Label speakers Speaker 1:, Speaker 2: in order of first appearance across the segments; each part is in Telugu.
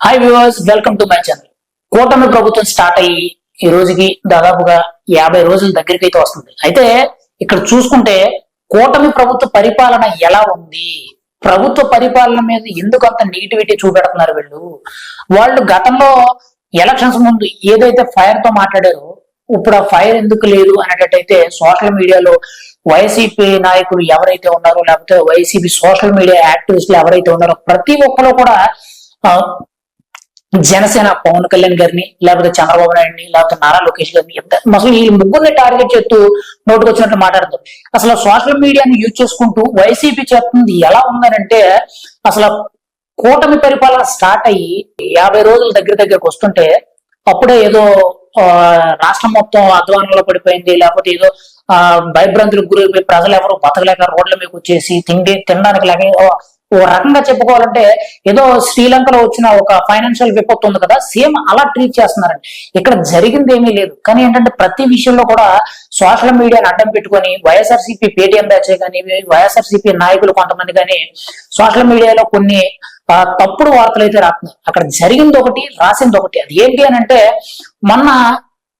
Speaker 1: Hi viewers, welcome to my channel. కూటమి ప్రభుత్వం స్టార్ట్ అయ్యి ఈ రోజుకి దాదాపుగా 50 రోజుల దగ్గరికి అయితే వస్తుంది. అయితే ఇక్కడ చూసుకుంటే కూటమి ప్రభుత్వ పరిపాలన ఎలా ఉంది, ప్రభుత్వ పరిపాలన మీద ఎందుకు అంత నెగిటివిటీ చూపెడుతున్నారు వాళ్ళు గతంలో ఎలక్షన్స్ ముందు ఏదైతే ఫైర్ తో మాట్లాడారో ఇప్పుడు ఆ ఫైర్ ఎందుకు లేదు అనేటట్టయితే సోషల్ మీడియాలో వైసీపీ నాయకులు ఎవరైతే ఉన్నారో లేకపోతే వైసీపీ సోషల్ మీడియా యాక్టివిస్టులు ఎవరైతే ఉన్నారో ప్రతి ఒక్కరు కూడా జనసేన పవన్ కళ్యాణ్ గారిని లేకపోతే చంద్రబాబు నాయుడిని లేకపోతే నారా లోకేష్ గారిని అసలు ఈ ముగ్గురిని టార్గెట్ చేస్తూ నోటుకు వచ్చినట్టు మాట్లాడుతాం. అసలు సోషల్ మీడియాని యూజ్ చేసుకుంటూ వైసీపీ చేస్తుంది ఎలా ఉందనంటే అసలు కూటమి పరిపాలన స్టార్ట్ అయ్యి 50 రోజుల దగ్గరకు వస్తుంటే అప్పుడే ఏదో రాష్ట్రం మొత్తం అధ్వానంలో పడిపోయింది, లేకపోతే ఏదో భయభ్రాంతులకు గురైపోయి ప్రజలు ఎవరు బతకలేక రోడ్ల మీద వచ్చేసి తినడానికి లేక ఓ రకంగా చెప్పుకోవాలంటే ఏదో శ్రీలంకలో వచ్చిన ఒక ఫైనాన్షియల్ విపత్తు ఉంది కదా, సేమ్ అలా ట్రీట్ చేస్తున్నారండి. ఇక్కడ జరిగింది ఏమీ లేదు. కానీ ఏంటంటే ప్రతి విషయంలో కూడా సోషల్ మీడియాని అడ్డం పెట్టుకొని వైఎస్ఆర్సీపీ పేటీఎం బ్యాచ్ కానీ వైఎస్ఆర్సీపీ నాయకులు కొంతమంది కానీ సోషల్ మీడియాలో కొన్ని తప్పుడు వార్తలు అయితే రాస్తున్నారు. అక్కడ జరిగింది ఒకటి, రాసింది ఒకటి. అది ఏంటి అని అంటే మొన్న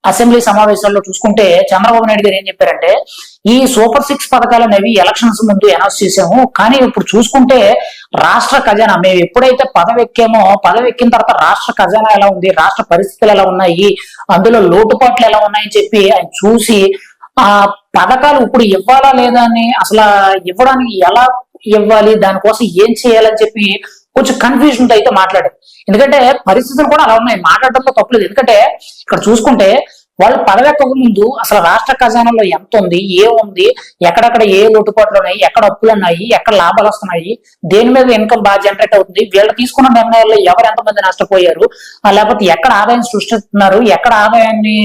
Speaker 1: అసెంబ్లీ సమావేశాల్లో చూసుకుంటే చంద్రబాబు నాయుడు గారు ఏం చెప్పారంటే ఈ సూపర్ 6 పథకాలు అనేవి ఎలక్షన్స్ ముందు అనౌన్స్ చేసాము, కానీ ఇప్పుడు చూసుకుంటే రాష్ట్ర ఖజానా మేము ఎప్పుడైతే పదవి ఎక్కిన తర్వాత రాష్ట్ర ఖజానా ఎలా ఉంది, రాష్ట్ర పరిస్థితులు ఎలా ఉన్నాయి, అందులో లోటుపాట్లు ఎలా ఉన్నాయని చెప్పి ఆయన చూసి ఆ పథకాలు ఇప్పుడు ఇవ్వాలా లేదా అని అసలు ఇవ్వడానికి ఎలా ఇవ్వాలి, దానికోసం ఏం చేయాలని చెప్పి కొంచెం కన్ఫ్యూజన్ అయితే మాట్లాడారు. ఎందుకంటే పరిస్థితులు కూడా అలా ఉన్నాయి, మాట్లాడడంలో తప్పలేదు. ఎందుకంటే ఇక్కడ చూసుకుంటే వాళ్ళు పదవెక్కక ముందు అసలు రాష్ట్ర ఖజానాలో ఎంత ఉంది, ఏముంది, ఎక్కడెక్కడ ఏ లోటుపాట్లు ఉన్నాయి, ఎక్కడ అప్పులు ఉన్నాయి, ఎక్కడ లాభాలు వస్తున్నాయి, దేని మీద ఇన్కమ్ బాగా జనరేట్ అవుతుంది, వీళ్ళు తీసుకున్న నిర్ణయాల్లో ఎవరు ఎంతమంది నష్టపోయారు, లేకపోతే ఎక్కడ ఆదాయం సృష్టిస్తున్నారు, ఎక్కడ ఆదాయాన్ని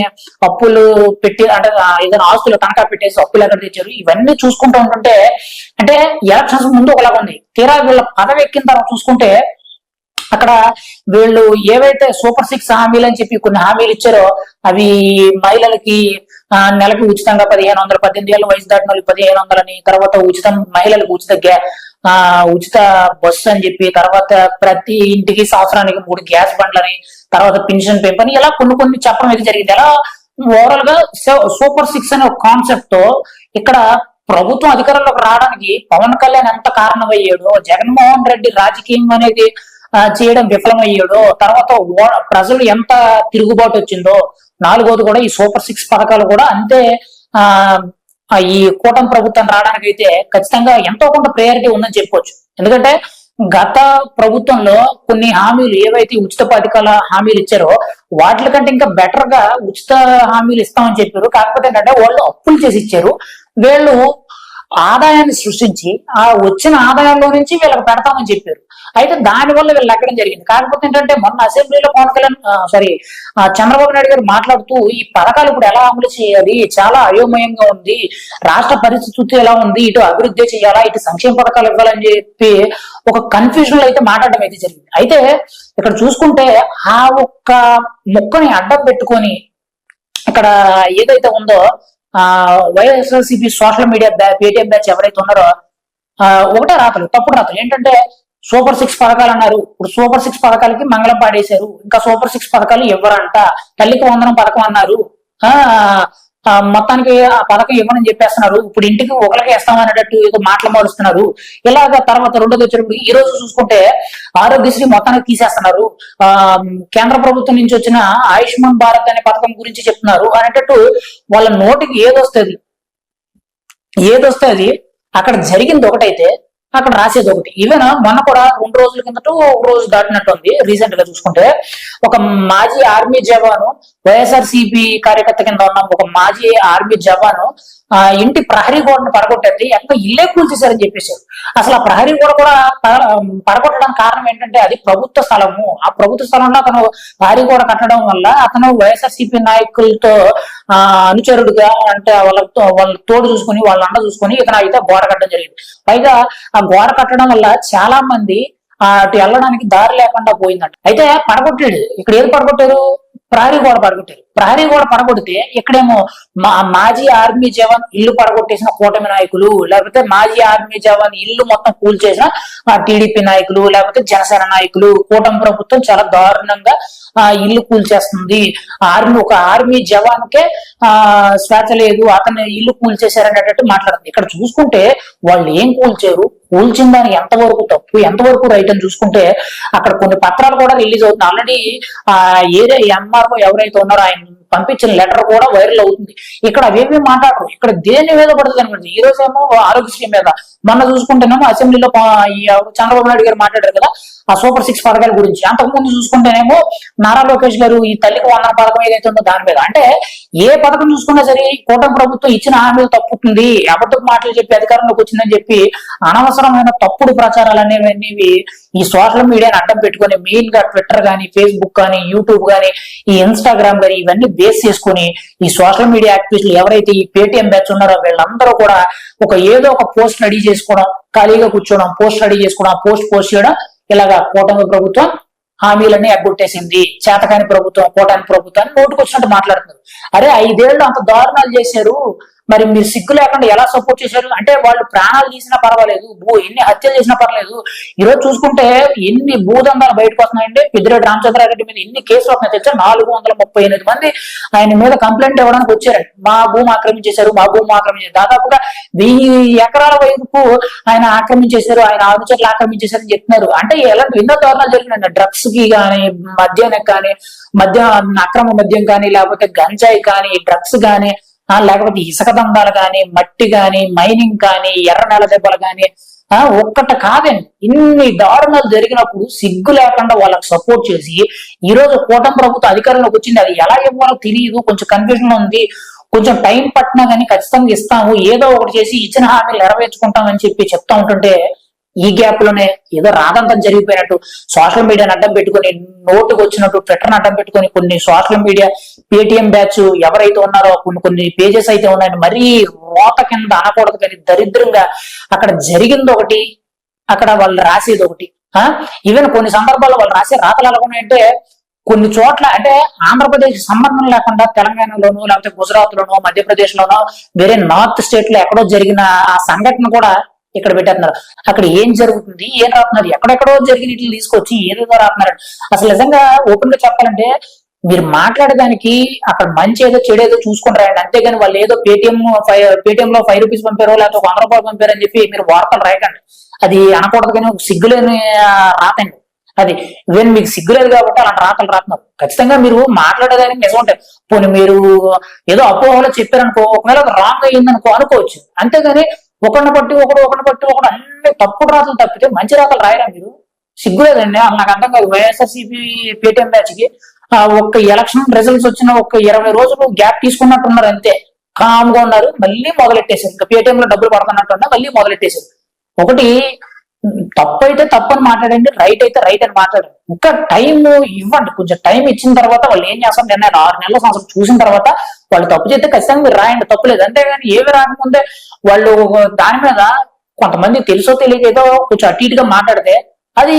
Speaker 1: అప్పులు పెట్టి అంటే ఏదైనా ఆస్తులు తనఖా పెట్టేసి అప్పులు ఎక్కడ తెచ్చారు, ఇవన్నీ చూసుకుంటూ ఉంటుంటే అంటే ఎలక్షన్స్ ముందు ఒకలాగా ఉంది. తీరా వీళ్ళ పదవి ఎక్కిన తర్వాత చూసుకుంటే అక్కడ వీళ్ళు ఏవైతే సూపర్ 6 హామీలు అని చెప్పి కొన్ని హామీలు ఇచ్చారో అవి మహిళలకి నెలకి ఉచితంగా 1500, 18 ఏళ్ళ వయసు దాటిన వాళ్ళకి 1500 అని, తర్వాత మహిళలకు ఉచిత బస్సు అని చెప్పి, తర్వాత ప్రతి ఇంటికి సంవత్సరానికి 3 గ్యాస్ బండ్లని, తర్వాత పెన్షన్ పెంపని, ఇలా కొన్ని చెప్పడం అయితే జరిగింది. అలా ఓవరాల్ గా సూపర్ 6 అనే ఒక కాన్సెప్ట్ తో ఇక్కడ ప్రభుత్వం అధికారంలోకి రావడానికి పవన్ కళ్యాణ్ ఎంత కారణమయ్యాడో, జగన్మోహన్ రెడ్డి రాజకీయం అనేది చేయడం విఫలమయ్యాడో, తర్వాత ప్రజలు ఎంత తిరుగుబాటు వచ్చిందో, 4వది కూడా ఈ సూపర్ 6 పథకాలు కూడా అంతే ఈ కూటమి ప్రభుత్వం రావడానికి అయితే ఖచ్చితంగా ఎంతో కొంత ప్రయారిటీ ఉందని చెప్పొచ్చు. ఎందుకంటే గత ప్రభుత్వంలో కొన్ని హామీలు ఏవైతే ఉచిత పథకాల హామీలు ఇచ్చారో వాటికంటే ఇంకా బెటర్ గా ఉచిత హామీలు ఇస్తామని చెప్పారు. కాకపోతే ఏంటంటే వాళ్ళు అప్పులు చేసి ఇచ్చారు, వీళ్ళు ఆదాయాన్ని సృష్టించి ఆ వచ్చిన ఆదాయంలో నుంచి వీళ్ళకి పెడతామని చెప్పారు. అయితే దానివల్ల వీళ్ళు ఎక్కడం జరిగింది. కాకపోతే ఏంటంటే మొన్న అసెంబ్లీలో పవన్ కళ్యాణ్ చంద్రబాబు నాయుడు గారు మాట్లాడుతూ ఈ పథకాలు ఇప్పుడు ఎలా అమలు చేయాలి, చాలా అయోమయంగా ఉంది, రాష్ట్ర పరిస్థితి ఎలా ఉంది, ఇటు అభివృద్ధి చేయాలా, ఇటు సంక్షేమ పథకాలు ఇవ్వాలని చెప్పి ఒక కన్ఫ్యూజన్ లో అయితే మాట్లాడడం అయితే జరిగింది. అయితే ఇక్కడ చూసుకుంటే ఆ ఒక్క మొక్కని అడ్డం పెట్టుకొని ఇక్కడ ఏదైతే ఉందో YSRCP social media Paytm batch ఎవరైతే ఉన్నారో ఒకటే రాతలు, తప్పుడు రాతలు. ఏంటంటే సూపర్ 6 పథకాలు అన్నారు, ఇప్పుడు సూపర్ 6 పథకాలకి మంగళం పాడేశారు, ఇంకా సూపర్ 6 పథకాలు ఇవ్వరంట, తల్లికి వందనం పథకం అన్నారు, మొత్తానికి ఆ పథకం ఇవ్వనని చెప్పేస్తున్నారు, ఇప్పుడు ఇంటికి ఒకరికి ఇస్తామనేటట్టు ఏదో మాటలు మారుస్తున్నారు. ఇలాగ తర్వాత రెండోది వచ్చేటప్పుడు ఈ రోజు చూసుకుంటే ఆరోగ్యశ్రీ మొత్తానికి తీసేస్తున్నారు, కేంద్ర ప్రభుత్వం నుంచి వచ్చిన ఆయుష్మాన్ భారత్ అనే పథకం గురించి చెప్తున్నారు అనేటట్టు వాళ్ళ నోటికి ఏదొస్తే అది అక్కడ జరిగింది ఒకటైతే అక్కడ రాసేది ఒకటి. ఈవెన్ మొన్న కూడా 2 రోజుల కిందట 1 రోజు దాటినట్టు ఉంది. రీసెంట్ గా చూసుకుంటే ఒక మాజీ ఆర్మీ జవాను, వైఎస్ఆర్సీపీ కార్యకర్త కింద ఉన్న ఒక మాజీ ఆర్మీ జవాను ఇంటి ప్రహరీ గోడను పడగొట్టేది ఎంతో ఇల్లే కూల్చేశారని చెప్పేశారు. అసలు ఆ ప్రహరీ గోడ కూడా పడగొట్టడానికి కారణం ఏంటంటే అది ప్రభుత్వ స్థలము, ఆ ప్రభుత్వ స్థలంలో అతను ప్రహరీ గోడ కట్టడం వల్ల అతను వైఎస్ఆర్సీపీ నాయకులతో అనుచరుడుగా అంటే వాళ్ళ తోడు చూసుకుని వాళ్ళ అండ చూసుకుని ఇతను అయితే గోడ కట్టడం జరిగింది. పైగా ఆ గోడ కట్టడం వల్ల చాలా మంది అటు వెళ్ళడానికి దారి లేకుండా పోయిందంట. అయితే పడగొట్టాడు. ఇక్కడ ఏది పడగొట్టారు, ప్రహరీ గోడ పడగొట్టారు. ప్రహరీ కూడా పడగొడితే ఇక్కడేమో మాజీ ఆర్మీ జవాన్ ఇల్లు పడగొట్టేసిన కూటమి నాయకులు, లేకపోతే మాజీ ఆర్మీ జవాన్ ఇల్లు మొత్తం కూల్చేసిన టీడీపీ నాయకులు, లేకపోతే జనసేన నాయకులు, కూటమి ప్రభుత్వం చాలా దారుణంగా ఇల్లు కూల్చేస్తుంది, ఒక ఆర్మీ జవాన్ కే స్వేచ్ఛ లేదు, అతన్ని ఇల్లు కూల్చేశారనేటట్టు మాట్లాడుతుంది. ఇక్కడ చూసుకుంటే వాళ్ళు ఏం కూల్చారు, కూల్చిన దానికి ఎంతవరకు తప్పు ఎంతవరకు రైట్ అని చూసుకుంటే అక్కడ కొన్ని పత్రాలు కూడా రిలీజ్ అవుతుంది. ఆల్రెడీ ఏదే ఎంఆర్ఓ ఎవరైతే ఉన్నారో ఆయన పంపించిన లెటర్ కూడా వైరల్ అవుతుంది. ఇక్కడ అవేమీ మాట్లాడరు. ఇక్కడ దేని మీద పడుతుంది అనుకోండి. ఈ రోజు ఏమో ఆరోగ్యశ్రీ మీద, మొన్న చూసుకుంటేనేమో అసెంబ్లీలో చంద్రబాబు నాయుడు గారు మాట్లాడారు కదా ఆ సూపర్ 6 పథకాల గురించి. అంతకుముందు చూసుకుంటేనేమో నారా లోకేష్ గారు ఈ తల్లికి వందన పథకం ఏదైతే ఉందో దాని మీద. అంటే ఏ పథకం చూసుకున్నా సరే కూటమి ప్రభుత్వం ఇచ్చిన హామీలు తప్పుతుంది, అబద్ధపు మాటలు చెప్పి అధికారంలోకి వచ్చిందని చెప్పి అనవసరమైన తప్పుడు ప్రచారాలు అనేవి ఈ సోషల్ మీడియాని అడ్డం పెట్టుకుని మెయిన్ గా ట్విట్టర్ గానీ, ఫేస్బుక్ కానీ, యూట్యూబ్ కానీ, ఈ ఇన్స్టాగ్రామ్ కానీ ఇవన్నీ బేస్ చేసుకుని ఈ సోషల్ మీడియా యాక్టివిస్టులు ఎవరైతే ఈ పేటిఎం బ్యాచ్ ఉన్నారో వీళ్ళందరూ కూడా ఏదో ఒక పోస్ట్ రెడీ చేసుకోవడం, ఖాళీగా కూర్చోవడం, పోస్ట్ రెడీ చేసుకోవడం, పోస్ట్ చేయడం, ఇలాగా కూటమి ప్రభుత్వం హామీలన్నీ ఎగ్గొట్టేసింది, చేతకాని ప్రభుత్వం, కూటమి ప్రభుత్వాన్ని నోటుకొచ్చినట్టు మాట్లాడుతున్నారు. అరే 5 ఏళ్ళు అంత దారుణాలు చేశారు, మరి మీరు సిగ్గు లేకుండా ఎలా సపోర్ట్ చేశారు? అంటే వాళ్ళు ప్రాణాలు తీసినా పర్వాలేదు, ఎన్ని హత్యలు చేసినా పర్లేదు. ఈ రోజు చూసుకుంటే ఎన్ని భూదందాలు బయటకు వస్తున్నాయంటే పెద్దిరెడ్డి రామచంద్రారెడ్డి మీద ఎన్ని కేసులు వస్తున్నాయి తెలుసా? 438 మంది ఆయన మీద కంప్లైంట్ ఇవ్వడానికి వచ్చారండి. మా భూమి ఆక్రమించేశారు, మా భూమి ఆక్రమించారు, దాదాపుగా 1000 ఎకరాల వైపు ఆయన ఆక్రమించేశారు, ఆయన ఆరుచెట్లు ఆక్రమించేశారని చెప్తున్నారు. అంటే ఎలాంటి ఎన్నో దారుణాలు జరిగినాయి. డ్రగ్స్ కి కానీ, మద్యానికి కానీ, అక్రమ మద్యం కానీ, లేకపోతే గంజాయి కానీ, డ్రగ్స్ కానీ, లేకపోతే ఇసుక దందాలు కానీ, మట్టి కానీ, మైనింగ్ కానీ, ఎర్ర నెల దెబ్బలు కానీ, ఒక్కటి కాదండి ఇన్ని దారుణాలు జరిగినప్పుడు సిగ్గు లేకుండా వాళ్ళకి సపోర్ట్ చేసి ఈ రోజు కూటమి ప్రభుత్వం అధికారంలోకి వచ్చింది. అది ఎలా ఇవ్వాలో తెలియదు, కొంచెం కన్ఫ్యూజన్ ఉంది, కొంచెం టైం పట్టినా కానీ ఖచ్చితంగా ఇస్తాము, ఏదో ఒకటి చేసి ఇచ్చిన హామీలు నెరవేర్చుకుంటామని చెప్పి చెప్తా ఉంటుంటే ఈ గ్యాప్ లోనే ఏదో రాదంతం జరిగిపోయినట్టు సోషల్ మీడియాని అడ్డం పెట్టుకుని, నోటుకు వచ్చినట్టు ట్విట్టర్ని అడ్డం పెట్టుకుని కొన్ని సోషల్ మీడియా పేటిఎం బ్యాచ్ ఎవరైతే ఉన్నారో కొన్ని పేజెస్ అయితే ఉన్నాయని మరీ రోత కింద అనకూడదు కానీ దరిద్రంగా అక్కడ జరిగింది ఒకటి, అక్కడ వాళ్ళు రాసేది ఒకటి. ఈవెన్ కొన్ని సందర్భాల్లో వాళ్ళు రాసే రాతలు ఎలా ఉన్నాయంటే కొన్ని చోట్ల అంటే ఆంధ్రప్రదేశ్ సంబంధం లేకుండా తెలంగాణలోనో, లేకపోతే గుజరాత్ లోనో, మధ్యప్రదేశ్ లోనో, వేరే నార్త్ స్టేట్ లో ఎక్కడో జరిగిన ఆ సంఘటన కూడా ఇక్కడ పెట్టేస్తున్నారు. అక్కడ ఏం జరుగుతుంది, ఏం రాస్తున్నారు, ఎక్కడెక్కడో జరిగిన తీసుకొచ్చి ఏదేదో రాస్తున్నారు. అసలు నిజంగా ఓపెన్ గా చెప్పాలంటే మీరు మాట్లాడేదానికి అక్కడ మంచి ఏదో చెడేదో చూసుకుని రాయండి, అంతేగాని వాళ్ళు ఏదో పేటిఎం లో 5 రూపీస్ పంపారో లేకపోతే 100 రూపాయలు పంపారని చెప్పి మీరు వార్తలు రాయకండి. అది అనకూడదు కానీ సిగ్గులేని రాతండి. అది ఈవెన్ మీకు సిగ్గులేదు కాబట్టి అలాంటి రాతలు రాస్తున్నారు. ఖచ్చితంగా మీరు మాట్లాడేదానికి నిజం ఉంటాయి. పోనీ మీరు ఏదో అపోహలో చెప్పారనుకో, ఒకవేళ రాంగ్ అయ్యిందనుకో అనుకోవచ్చు, అంతేగాని ఒకరిని బట్టి ఒకడు అన్ని తప్పుడు రాతలు తప్పితే మంచి రాతలు రాయరా మీరు? సిగ్గులేదండి. నాకు అర్థం కాదు. వైఎస్ఆర్సీపీ పేటిఎం బ్యాచ్ కి ఒక్క ఎలక్షన్ రిజల్ట్స్ వచ్చిన 20 రోజులు గ్యాప్ తీసుకున్నట్టున్నారు, అంతే కామ్ గా ఉన్నారు. మళ్ళీ మొదలెట్టేశారు. ఇంకా పేటిఎం లో డబ్బులు పడుతున్నట్టున్నా మళ్ళీ మొదలెట్టేశారు. ఒకటి తప్పు అయితే తప్పని మాట్లాడండి, రైట్ అయితే రైట్ అని మాట్లాడండి. ఇంకా టైం ఇవ్వండి. కొంచెం టైం ఇచ్చిన తర్వాత వాళ్ళు ఏం చేస్తారు నిర్ణయాలు 6 నెలల సంవత్సరం చూసిన తర్వాత వాళ్ళు తప్పు చేస్తే ఖచ్చితంగా మీరు రాయండి, తప్పులేదు. అంతేగాని ఏమి రాకముందే వాళ్ళు దాని మీద కొంతమంది తెలుసో తెలియక ఏదో కొంచెం అటు ఇటుగా మాట్లాడితే అది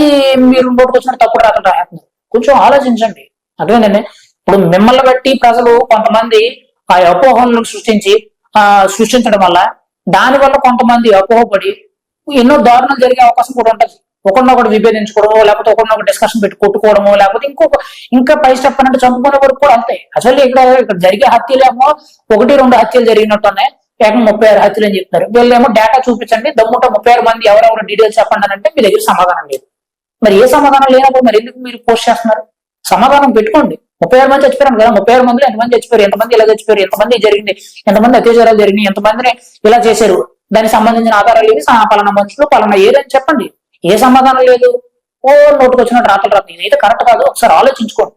Speaker 1: మీరు నోటుకు వచ్చిన తప్పుడు రాకుండా రాస్తున్నారు. కొంచెం ఆలోచించండి. అదేనండి, ఇప్పుడు మిమ్మల్ని బట్టి ప్రజలు కొంతమంది ఆ అపోహలను సృష్టించడం వల్ల దాని వల్ల కొంతమంది అపోహపడి ఎన్నో దారుణాలు జరిగే అవకాశం కూడా ఉంటుంది. ఒకరినొకటి విభేదించుకోవడమో, లేకపోతే ఒకరినొకటి డిస్కషన్ పెట్టి కొట్టుకోవడమో, లేకపోతే ఇంకా పై స్టెప్ అంటే చంపుకునే వరకు కూడా అంతే. అసలు ఇక్కడ జరిగే హత్యలేమో 1-2 హత్యలు జరిగినట్టు ఉన్నాయి, ఏకంగా 36 హత్యలు అని చెప్తారు. వీళ్ళేమో డేటా చూపించండి, దమ్ముంటే 36 మంది ఎవరెవరు డీటెయిల్స్ చెప్పండి అని అంటే మీ దగ్గర సమాధానం లేదు. మరి ఏ సమాధానం లేనప్పుడు మరి ఎందుకు మీరు పోస్ట్ చేస్తున్నారు? సమాధానం పెట్టుకోండి. 36 మంది చచ్చిపోయారు కదా, 36 మందిలో ఎంతమంది చచ్చిపోయారు, ఎంతమంది ఇలా చచ్చిపోయారు, ఎంతమంది జరిగింది, ఎంతమంది అత్యాచారాలు జరిగినాయి, ఎంతమందిని ఇలా చేశారు, దానికి సంబంధించిన ఆధారాలు ఏవి, పలానా మనుషులు పలానా ఏదని చెప్పండి. ఏ సమాధానం లేదు. నోటుకు వచ్చినట్టు రాతలు రాదు. ఇదైతే కరెక్ట్ కాదు. ఒకసారి ఆలోచించుకోండి.